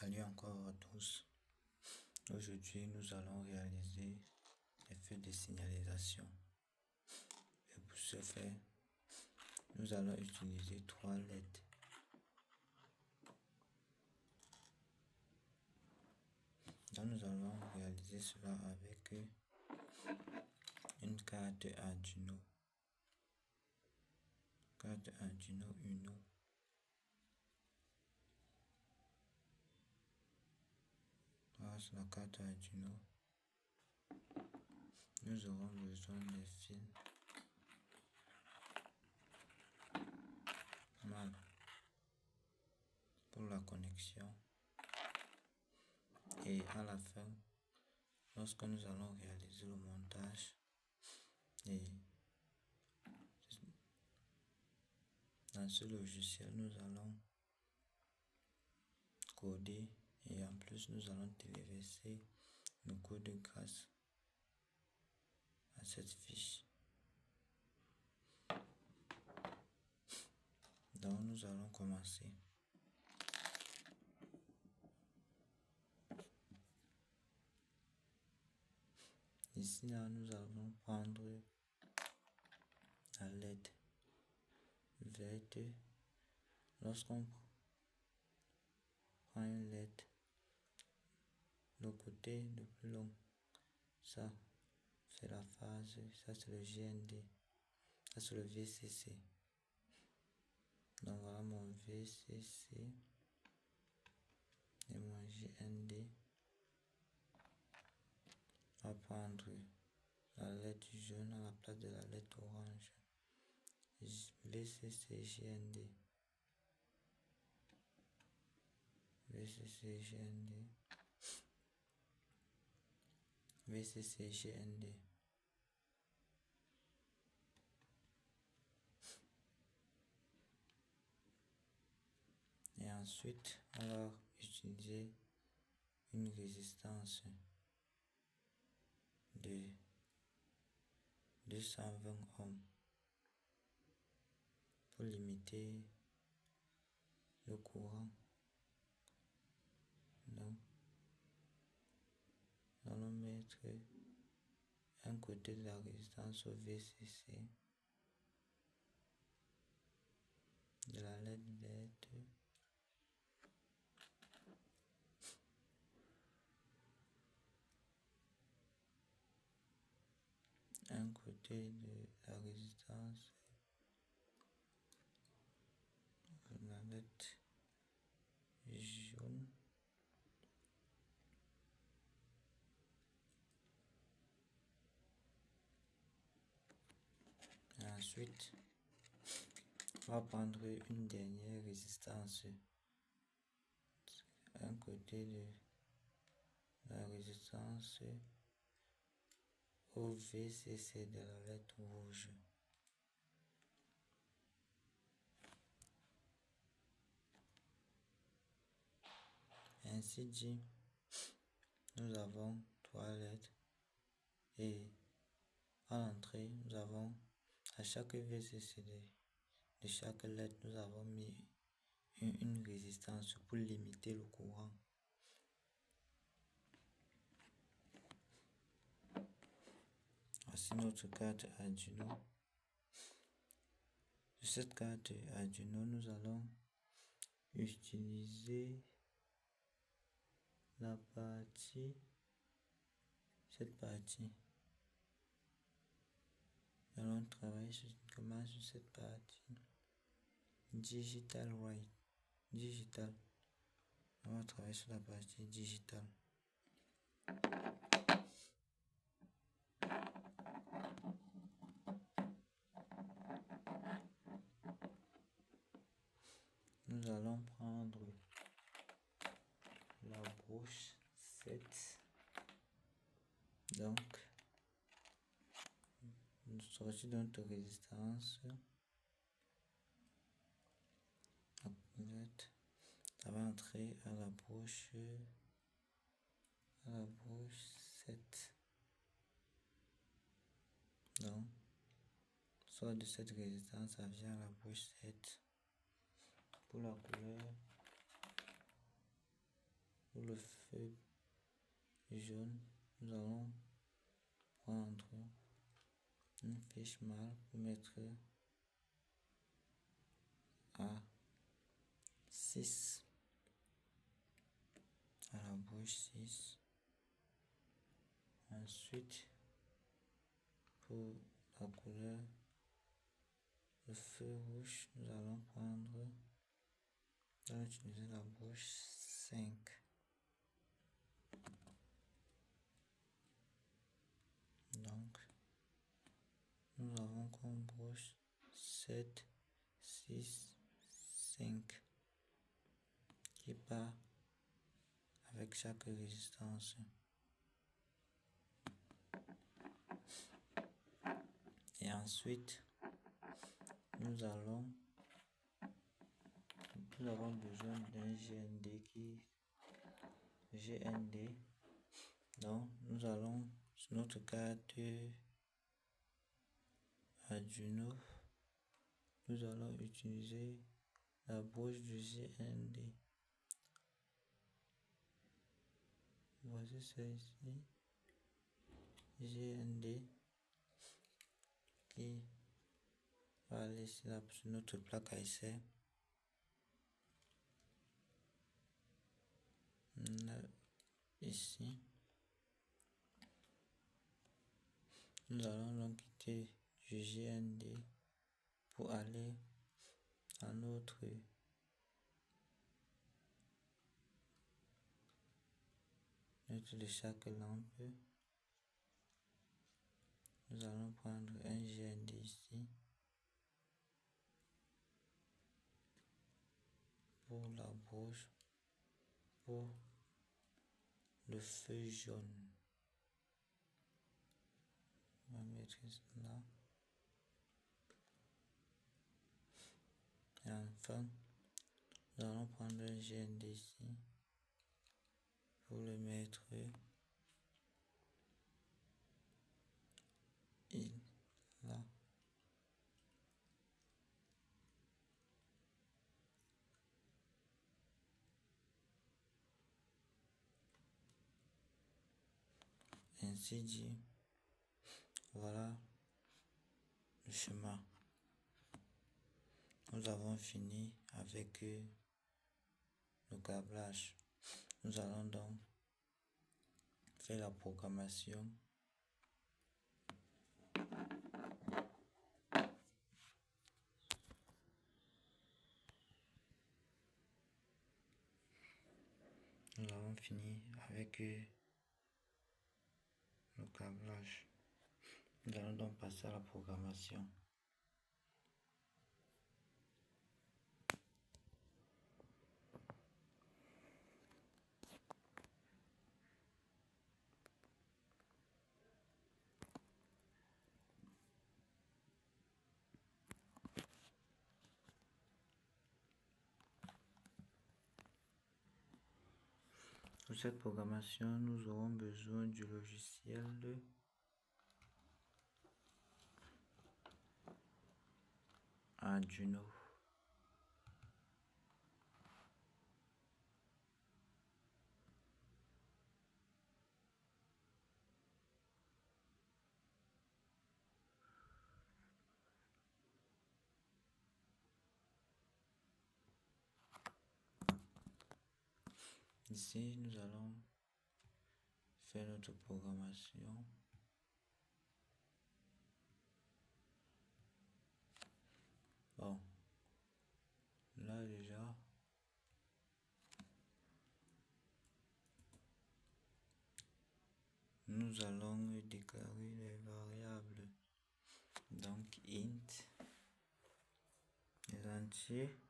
Salut encore à tous. Aujourd'hui, nous allons réaliser les feux de signalisation. Et pour ce faire, nous allons utiliser 3 LED. Donc, nous allons réaliser cela avec une carte Arduino. Carte Arduino Uno. Voilà, c'est la carte Arduino. Nous aurons besoin des fils. Mal pour la connexion. Et à la fin, lorsque nous allons réaliser le montage, et dans ce logiciel, nous allons coder et en plus nous allons téléverser le code grâce à cette fiche. Donc nous allons commencer. Ici là, nous allons prendre la LED verte. Lorsqu'on prend une LED, le côté le plus long, ça c'est la phase, ça c'est le GND, ça c'est le VCC. Donc voilà mon VCC et mon GND. On va prendre la LED jaune à la place de la LED orange. VCC GND. VCC GND. VCC GND. Et ensuite, on va utiliser une résistance de 220 ohms pour limiter le courant. Donc, nous allons mettre un côté de la résistance au VCC de la LED verte. Un côté de la résistance de la LED jaune. Et ensuite, on va prendre une dernière résistance. Un côté de la résistance au VCC de la LED rouge. Ainsi dit, nous avons 3 LED et à l'entrée, nous avons à chaque VCC de chaque LED, nous avons mis une résistance pour limiter le courant. Voici notre carte Arduino. Sur cette carte Arduino, nous allons utiliser cette partie. Nous allons travailler sur cette partie. Digital White. Digital. On va travailler sur la partie digital. Nous allons prendre la broche 7. Donc, nous sortir de notre résistance. Ça va entrer à la broche 7. Donc, soit de cette résistance, ça vient à la broche 7. Pour la couleur, feuille jaune, nous allons prendre une fiche mâle pour mettre à 6 à la bouche 6. Ensuite, pour la couleur, le feu rouge, nous allons utiliser la bouche 5. Donc, nous avons comme bouche 7, 6, 5 qui part avec chaque résistance. Et ensuite, nous avons besoin d'un GND. Donc, nous allons sur notre carte Arduino, nous allons utiliser la bouche du GND. Voici celle-ci, GND, qui va aller sur notre plaque à essai. Ici, nous allons donc quitter du GND pour aller à notre de chaque lampe. Nous allons prendre un GND ici pour la bouche, pour le feu jaune. On va mettre là. Et enfin, nous allons prendre un GND ici pour le mettre là. Ainsi dit, voilà le schéma. Nous avons fini avec le câblage. Nous allons donc faire la programmation. Nous avons fini avec le câblage. Nous allons donc passer à la programmation. Pour cette programmation, nous aurons besoin du logiciel Arduino. Ici, nous allons faire notre programmation. Bon, là déjà, nous allons déclarer les variables. Donc int, les entiers,